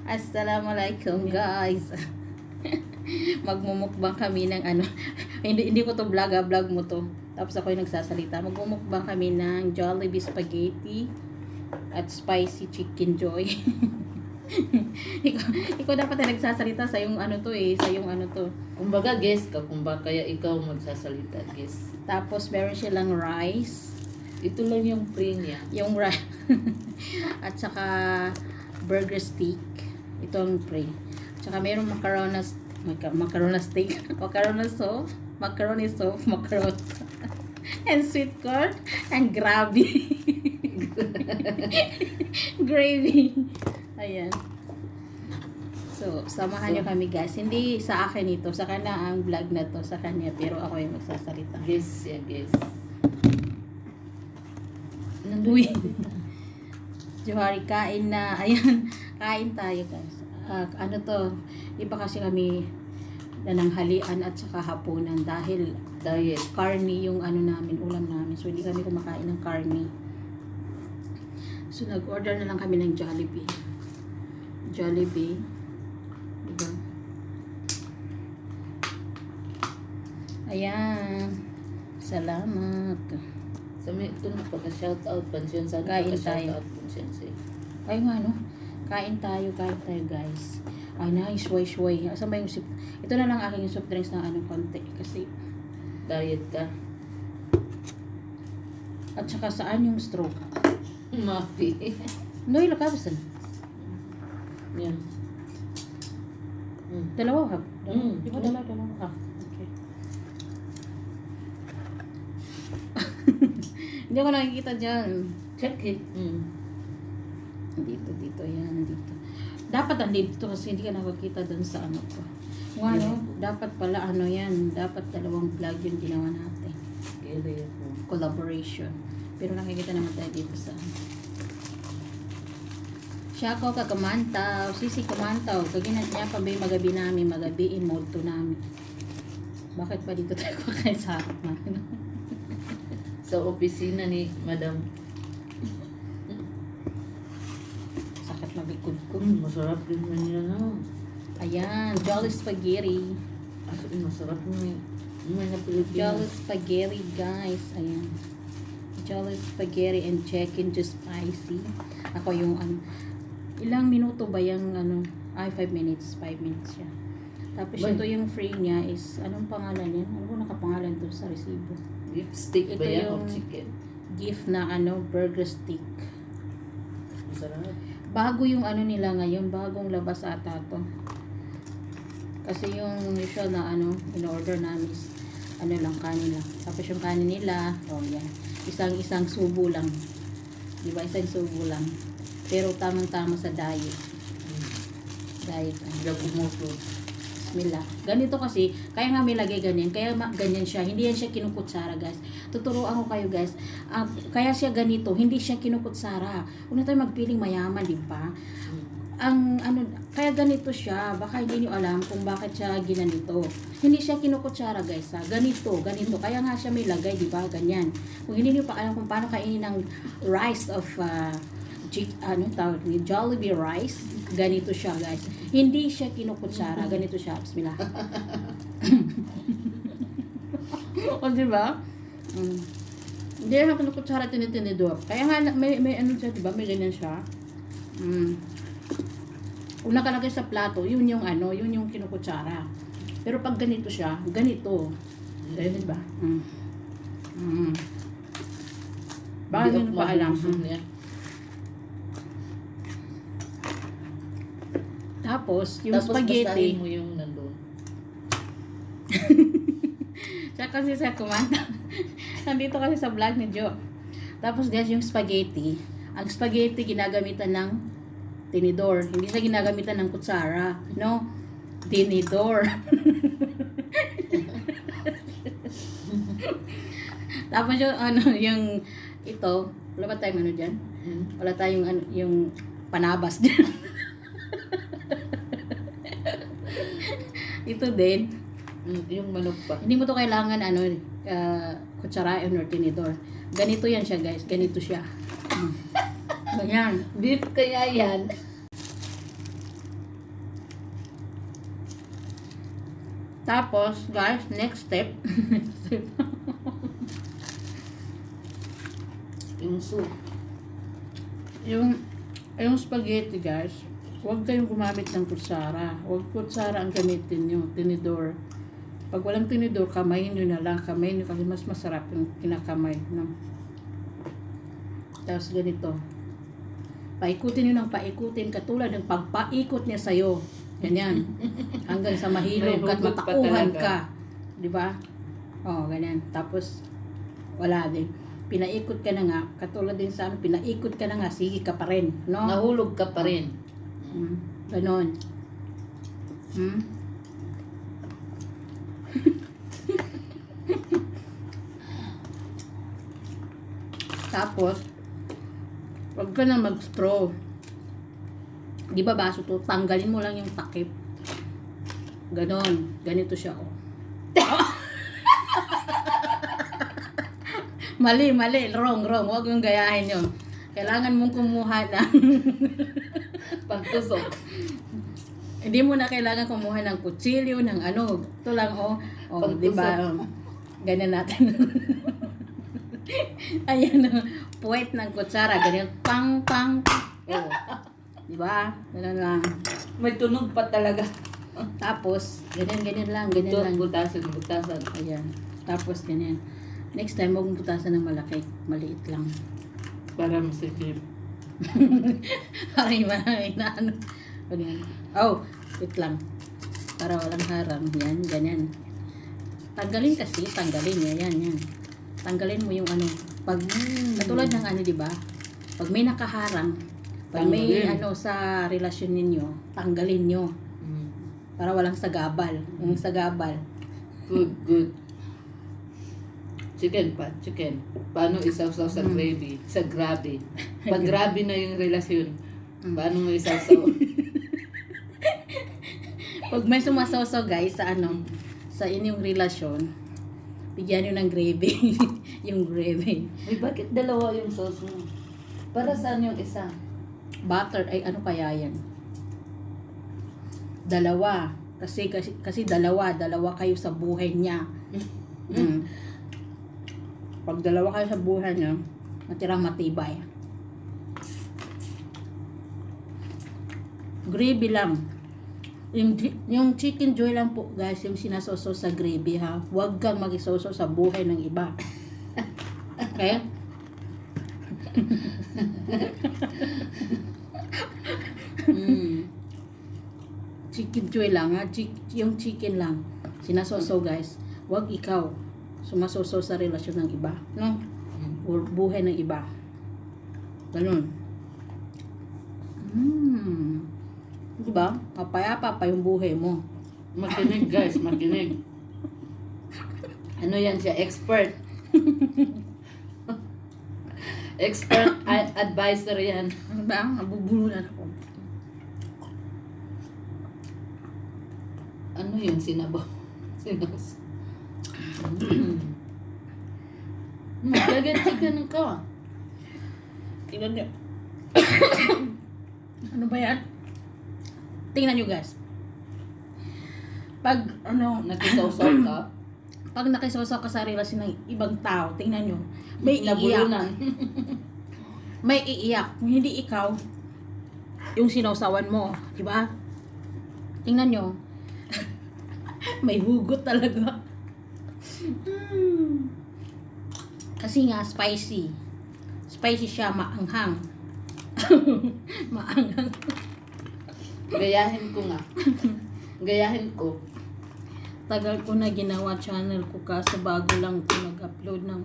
Assalamualaikum guys. Magmumukbang kami ng ano. hindi ko to vlog mo to. Tapos ako yung nagsasalita. Magmumukbang kami ng Jollibee spaghetti at spicy chicken joy. ikaw dapat na nagsasalita sa yung ano to sa yung ano to. Kumbaga guess ka, kumbaga kaya ikaw magsasalita, guess. Tapos meron silang rice. Ito lang yung pre niya. Yung rice. At saka burger stick. Ito ang pre. At saka meron macaroni steak. Macaroni soup. And sweet corn. And gravy. Gravy. Ayan. So, samahan nyo kami guys. Hindi sa akin ito. Sa kanya ang vlog na to. Sa kanya. Pero ako yung magsasalita. Guess, yeah, guess. Uy. Johari, kain na. Ayan. Kain tayo guys. Ano to? Iba kasi kami nananghalian at saka hapunan dahil Diet. karni yung ano namin, ulam namin. So, hindi kami kumakain ng karni. So, nag-order na lang kami ng Jollibee. Jollibee. Diba? Ayan. Salamat. Sa may ito na pagka-shoutout, pansyon sa Kain pagka-shoutout, pansyon sa Ay nga no. Kain tayo guys. Ay nice, shway. Asan ba yung soup? Ito na lang aking soft drinks na ano konti. Kasi, diet ka. at saka saan yung straw? Mafi. No, ilakabasan. Yan. Dalawa ha? Di ba Mm. dalawa? Okay. Hindi ako nakikita dyan. Check it. Dito, yan, dito. Dapat andito kasi hindi ka nakakita dun sa ano ko. Kung ano, dapat pala ano yan. Dapat dalawang vlog yung ginawa natin. Kaya po. Collaboration. Pero nakikita naman tayo dito sa siya ko kakamantaw, sisi kamantaw, kaginat niya pambay magabi namin, magabiin mode to namin. Bakit pa dito tayo kakain sa harap namin? Sa opisina ni Madam. Sakit mabikod ko. Masarap din man yan, no? Ayan, Jolly Spaghetti. Masarap mo mga Pilipinas. Jolly Spaghetti guys. Ayan. Jolly Spaghetti and chicken to spicy. Ako yung ilang minuto ba yung ano? Ay, 5 minutes. 5 minutes siya. Tapos Ba? ito yung free niya is, anong pangalan yan? Ano ba nakapangalan to sa resibo? Lipstick Ito ba yan o yung- chicken? Gift na ano, burger stick. Masarap. Bago yung ano nila ngayon, bagong labas ata to. Kasi yung usual na ano, in-order namin is, ano lang, kanin lang. Tapos yung kanin nila, oh yan, isang subo lang. Diba, isang subo lang. Pero tamang-tama sa diet. Diet. Gabi mo po. Bismillah. Ganito kasi, kaya nga may lagay ganyan. Kaya ganyan siya. Hindi yan siya kinukutsara, guys. Tuturuan ko kayo, guys. Kaya siya ganito. Hindi siya kinukutsara. Huwag na tayo magpiling mayaman, di ba? Kaya ganito siya. Baka hindi niyo alam kung bakit siya ginanito. Hindi siya kinukutsara, guys. Ganito. Kaya nga siya may lagay, di ba? Ganyan. Kung hindi niyo pa alam kung paano kainin ng rice of tawag ni Jollibee rice, ganito siya guys. Hindi siya kinukutsara, ganito siya. Bismillah. O diba? Hindi siya kinukutsara, tinitinidor. Kaya nga may ano siya, diba? May ganyan siya. Kung nakalagay sa plato, yun yung kinukutsara. Pero pag ganito siya, ganito. Kaya diba? Baka hindi nyo pa alam. Tapos, yung spaghetti. Basahin mo yung nandun. Siya kasi sa kumanta. Nandito kasi sa vlog ni Jo. Tapos guys, yung spaghetti. Ang spaghetti ginagamitan ng tinidor. Hindi siya ginagamitan ng kutsara. No? Tinidor. Tapos yung ito, wala ba tayong ano dyan? Wala tayong yung panabas dyan. Ito din. Yung manok pa. Hindi mo to kailangan kutsarain or tinidor. Ganito yan siya guys. Ganito siya. Ganyan. Beef kaya yan. Tapos, guys, next step. Yung soup. yung spaghetti, guys, huwag kayong gumamit ng kutsara. Huwag kutsara ang gamitin nyo, tinidor. Pag walang tinidor, kamayin nyo na lang. Kamayin nyo kasi mas masarap yung kinakamay. No? Tapos ganito. Paikutin nyo ng paikutin, katulad ng pagpaikot niya sa'yo. Ganyan. Hanggang sa mahilog May at hugot pa matauhan talaga. ka. Di ba? Oh, ganyan. Tapos, wala din. Pinaikot ka na nga. Katulad din sa ano, pinaikot ka na nga. Sige ka pa rin. No? Nahulog ka pa rin. Ganon. Tapos, wag ka na mag-straw. Di ba baso to? Tanggalin mo lang yung takip. Ganon. Ganito siya, oh. Mali. Wrong. Huwag yung gayahin yun. Kailangan mong kumuha ng Pagtusok. hindi mo na kailangan kumuha ng kutsilyo, ng ano. Ito lang, oh. Oh, Pagtusok. di ba? Ganyan natin. Ayan, oh. Puwet ng kutsara. Ganyan. Pang. Oh. Di ba? Ganun lang. May tunog pa talaga. Tapos, ganyan lang. Ganyan lang. Butasan. Ayan. Tapos, ganyan. Next time, huwag mong butasan ng malaki. Maliit lang. Para masikip. Parang na ano. Ganyan. Oh, wait lang. Para walang harang. Yan, ganyan. Tanggalin kasi. Tanggalin. Yan. Tanggalin mo yung ano. Pag, katulad ng ano, di ba? Pag may nakaharang, pag may Tanggalin. ano sa relasyon ninyo, tanggalin nyo. Para walang sagabal. Yung sagabal. Good. Chicken. Paano isawsaw sa gravy? Sa grabe. Pag grabe na yung relasyon, paano mo isawsaw? Pag may sumasawsaw guys sa ano, sa inyong relasyon, bigyan nyo ng gravy. Yung gravy. Ay, bakit dalawa yung sauce mo? Para saan yung isa? Butter, ay ano kaya yan? Dalawa. Kasi dalawa kayo sa buhay niya. Pag dalawa kayo sa buhay niya, natirang matibay. Gravy lang. Yung chicken joy lang po guys, yung sinasoso sa gravy ha. Huwag kang mag-isoso sa buhay ng iba. Okay? Chicken joy lang ha. Yung chicken lang. Sinasoso guys. Huwag ikaw sumasoso sa relasyon ng iba. No? Or buhay ng iba. Ganun. Diba? Mapayapa pa yung buhay mo. Makinig guys, makinig. Ano yan siya? Expert. Expert advisor yan. Diba? Nabubulunan ako. Ano yun? Sinabaw. Magdagat chicken ka. Tingnan nyo. Ano ba yan? Tingnan nyo guys. Pag ano, Nakisawsaw ka. pag nakisoso ka sa relasyon ng ibang tao, tingnan nyo, may iiyak. Nabulunan. May iiyak. Kung hindi ikaw, yung sinawsawan mo. Diba? Tingnan nyo. May hugot talaga. Kasi nga, spicy. Spicy siya, maanghang. Maanghang. Gayahin ko nga. Gayahin ko. Tagal ko na ginawa channel ko kaso bago lang ko nag-upload ng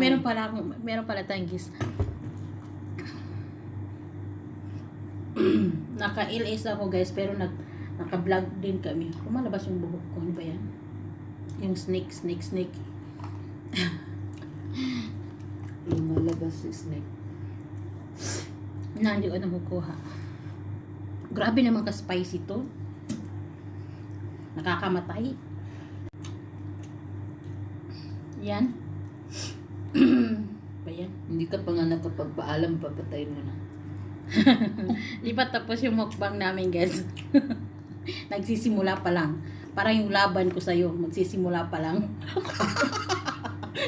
meron pala tayong gis. Naka-LS ako guys pero naka-vlog din kami. Lumalabas yung buhok ko. Ano ba yan? Yung snake. Lumalabas si snake. Na, hindi ko nakukuha. Grabe naman ka-spicy to. Nakakamatay. Yan. Ba yan? Hindi Hindi ka pa nga nakapagpaalam, papatayin mo na. Di pa tapos yung mukbang namin, guys. Nagsisimula pa lang. Parang yung laban ko sa'yo, magsisimula pa lang.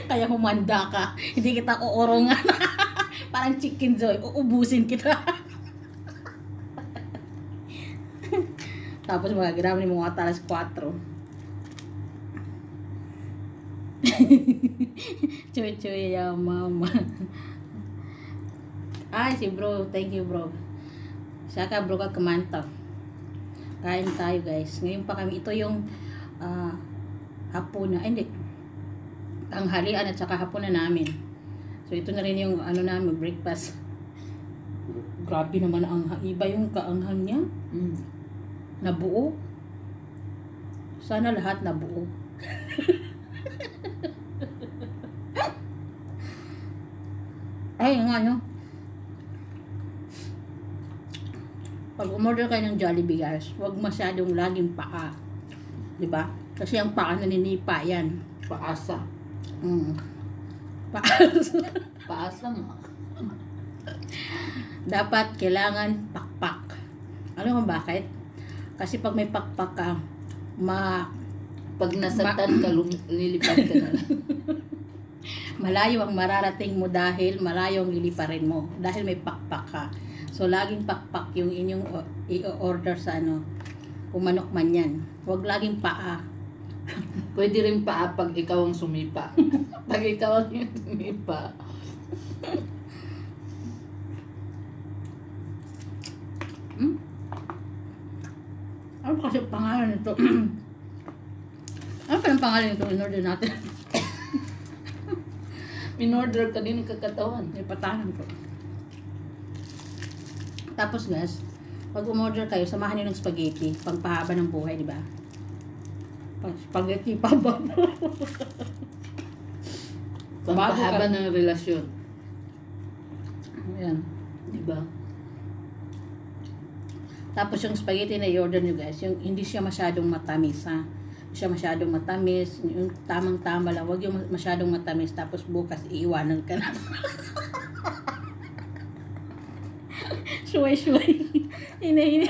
Kaya humanda ka. Hindi kita uurongan. Parang chicken joy. Uubusin kita. Tapos magagrama ni mga alas 4. Choy ya mama. Ay, si bro. Thank you, bro. Saka bro ka kumanta. Kain tayo, guys. Ngayon pa kami. Ito yung hapon na. Hindi. Tanghalian at saka hapon na namin. So, ito na rin yung ano namin, breakfast. Grabe naman ang iba yung kaanghang niya. Nabuo. Sana lahat nabuo. Ay, nga no. Pag umorder kayo ng Jollibee, guys, huwag masyadong laging paa. Diba? Kasi ang paa naninipa yan. Paasa. Paasa. Paasa nga. Dapat kailangan pakpak. Alam mo bakit? Kasi pag may pakpak ka, Pag nasaktan ka, lilipat ka na. malayo ang mararating mo dahil malayo ang liliparin mo. Dahil may pakpak ka. So, laging pakpak yung inyong i-order sa umanok man yan. Huwag laging paa. Pwede rin paa pag ikaw ang sumipa. Pag ikaw ang sumipa. Ano kasi pangalan nito? Ano pa ang pangalan nito in-order natin? Minorder ka din ng kakatawan. May patahan ko. Tapos guys, pag umorder kayo, samahan niyo ng spaghetti. Pagpahaba ng buhay, di ba? Spaghetti pa ba? Pampahaba ng relasyon. Ayan. Diba? Tapos yung spaghetti na i-order nyo guys, yung hindi siya masyadong matamis ha. Hindi siya masyadong matamis, yung tamang-tama lang, huwag yung masyadong matamis, tapos bukas iiwanan ka na. Shuway-shuway. Hina-hina.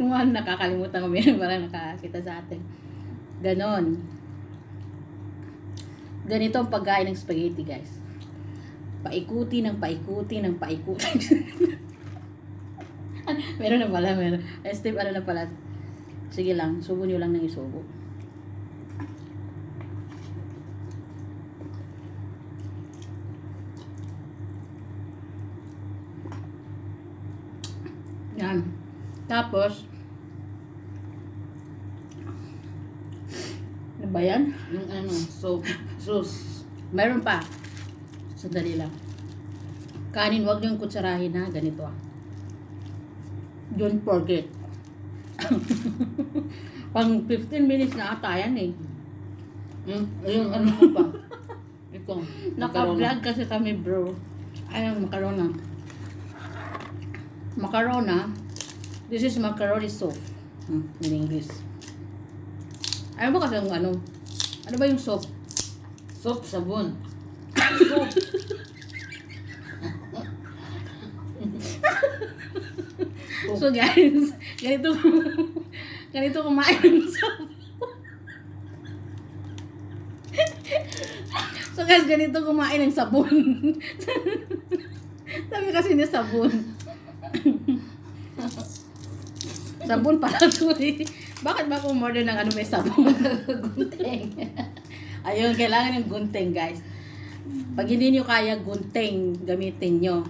Yung mga nakakalimutan ko, meron parang nakakita sa atin. Ganon. Ganito ang pagkain ng spaghetti guys. Paikuti ng paikuti ng paikuti. Meron na pala, meron. Step, ano na pala. Sige lang, subo nyo lang ng isubo. Yan. Tapos, ano ba yan? Yung sauce. Meron pa. Sandali lang. Kanin, wag niyong kutsarahin ha. Ganito ah. Don't forget. Pang 15 minutes na ata yan eh. Yung ano mo pa. Ito. Naka-vlog kasi kami bro. Ayun, macarona. Macarona. This is macaroni soup. In English. Ano ba kasi yung ano? Ano ba yung soup? Soup, sabon. Soup. So guys, ganito kumain ng sabon. So guys, ganito kumain ng sabon. Sabi kasi niya sabon. Sabon pala to eh. Bakit ba kung order ng ano may sabon? Gunting. Ayun, kailangan yung gunting guys. Pag hindi nyo kaya gunting, gamitin nyo.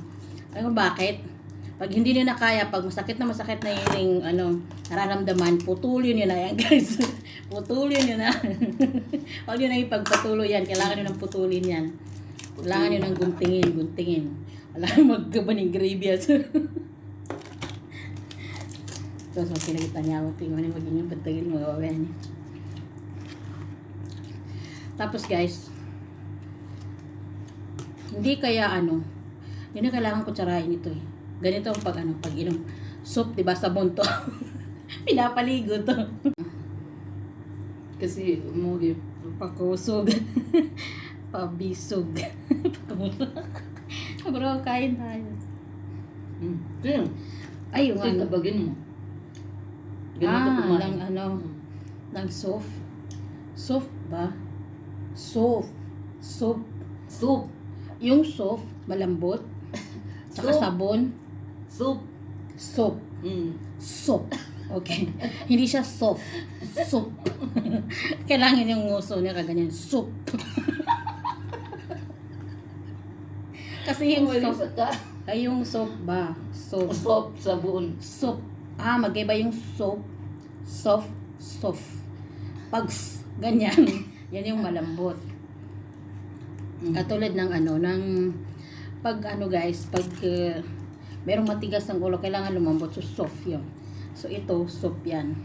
Alam mo bakit? Pag hindi nyo na kaya, pag masakit na yung nararamdaman, putulin nyo na yan guys. Putulin nyo na. Huwag nyo na ipagpatuloy yan. Kailangan nyo ng putulin yan. Kailangan nyo ng guntingin. Wala maggaban ng gravy. So, pinagita niya ako. Tingnan nyo magiging patagin mo. Tapos guys, hindi kaya yun na kailangan kutsarahin ito eh. Ganito ang pag inom. Soup, diba? Sabon to. Pinapaligo to. Kasi umuwi. Pagkusog. Pabisog. Bro, kain tayo. Sino? Ay, yung Sino ano. tabagin mo? Ganito kumain. Ng ano. Ng soft. Soft ba? Soft. Soft. Soup. Yung soft, malambot. Saka Soup. sabon. Soup. Soap. Soap. Okay. Hindi siya soft. Soup. Kailangan yung nguso niya kaganyan. Soup. Kasi yung soap, ay yung soap ba? Soap. Soup, sabon. Soap. Magkaiba yung soap. Soft. Soft. Pag ganyan, yan yung malambot. Katulad ng ano, ng pag ano guys, pag merong matigas ng ulo, kailangan lumambot. So, soft yun. So, ito, soft yan.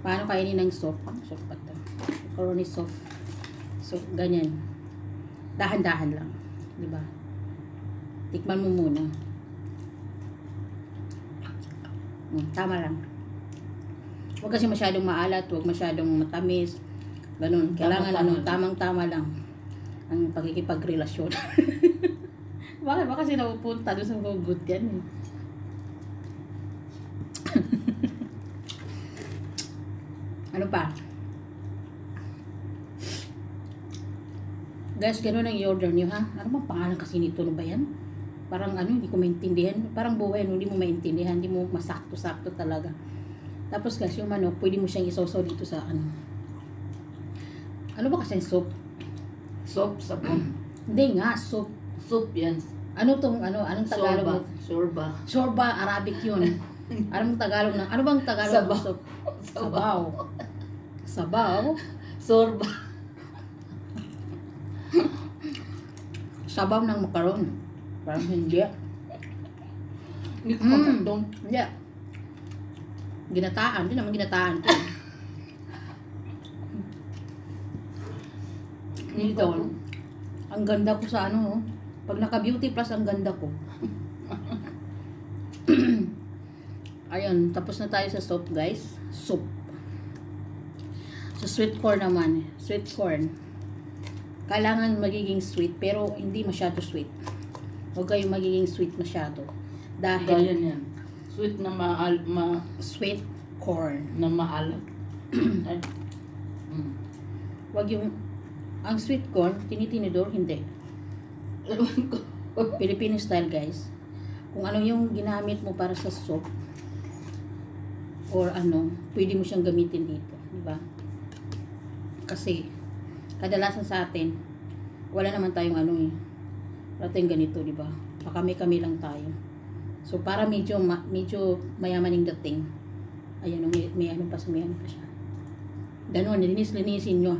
Paano kainin ng soft? Soft pa ito. Macaroni soft. So, ganyan. Dahan-dahan lang. Diba? Tikman mo muna. Tama lang. Huwag kasi masyadong maalat, huwag masyadong matamis. Ganun. Kailangan tamang-tama lang ang pagkikipagrelasyon. Bakit ba kasi napupunta doon sa hugot yan eh. Ano pa? Guys, ganun ang i-order nyo ha. Ano bang pangalan kasi nito? Ano ba yan? Parang ano, hindi ko maintindihan. Parang buhay, hindi mo maintindihan. Hindi mo masakto-sakto talaga. Tapos guys, yung manok, pwede mo siyang isawsaw dito sa ano. Ano ba kasi soup? Soup, sabon. Hindi nga, soup. Soup yan. Ano tong, ano, anong Tagalog mo? Sorba. Sorba, Arabic yun. Anong Tagalog na? Ano bang Tagalog Sabaw. ng soup? Sabaw. Sabaw? Sorba. Sabaw ng makaron. Parang hindi. Hindi ko makatong. Hindi. Ginataan. Hindi naman ginataan ito. Dito. Ang ganda ko sa ano. Pag naka-beauty plus, ang ganda ko. Ayun. Tapos na tayo sa soup, guys. Soup. Sa sweet corn naman. Sweet corn. Kailangan magiging sweet, pero hindi masyado sweet. Huwag kayong magiging sweet masyado. Dahil, Ganyan yan. Sweet na sweet corn. na maalat. Ay. Huwag yung, ang sweet corn, tinitinidor, hindi. Ewan ko. Filipino style, guys. Kung ano yung ginamit mo para sa soup, or ano, pwede mo siyang gamitin dito. Diba? Kasi, kadalasan sa atin, wala naman tayong ano eh. Wala tayong ganito, di ba? Kami lang tayo. So, para medyo mayaman yung dating. Ayan, may ano pa siya. Ganon, linisin nyo.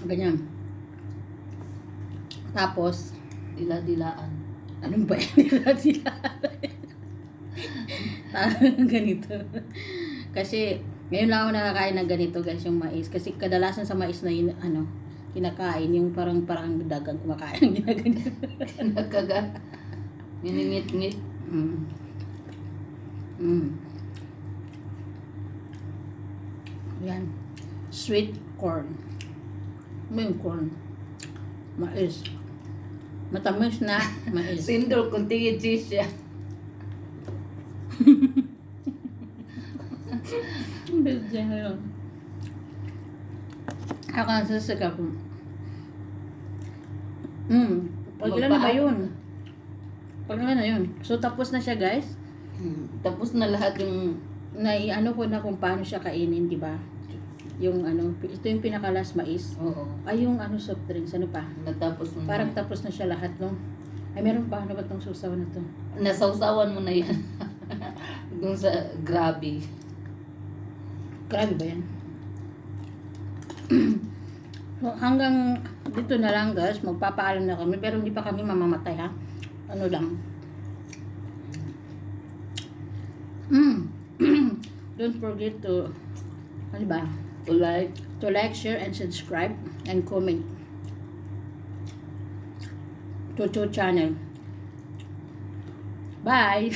Ganyan. Tapos, Dila-dilaan. anong ba yan? Ganito. Kasi, ngayon lang ako nakakain ng ganito guys, yung mais. Kasi kadalasan sa mais na yun, ano, kinakain, yung parang dagang kumakain ng ginaganito. Nagkaga. Miningit-ngit. Yan. Sweet corn. Ano yung corn? Mais. Matamis na mais. Sindol, kung tingin cheese siya. Bigyan ko yun. Ako ang sasakap. Pag na ba yun? Pag na yun. So, tapos na siya, guys. Tapos na lahat yung Ano ko na kung paano siya kainin, di ba? Yung ano, ito yung pinakalas mais. oo. Ay, yung ano, soft drinks, ano pa? Natapos mo. Parang tapos na siya lahat, no? Ay, meron pa, ano ba itong susaw na to? Nasawsawan mo na yan. Kung sa grabe. Grabe ba yan? So, hanggang dito na lang guys, magpapaalam na kami, pero hindi pa kami mamamatay ha. Ano lang. Don't forget to, ano ba? To like, Share, and subscribe, and comment. To channel. Bye!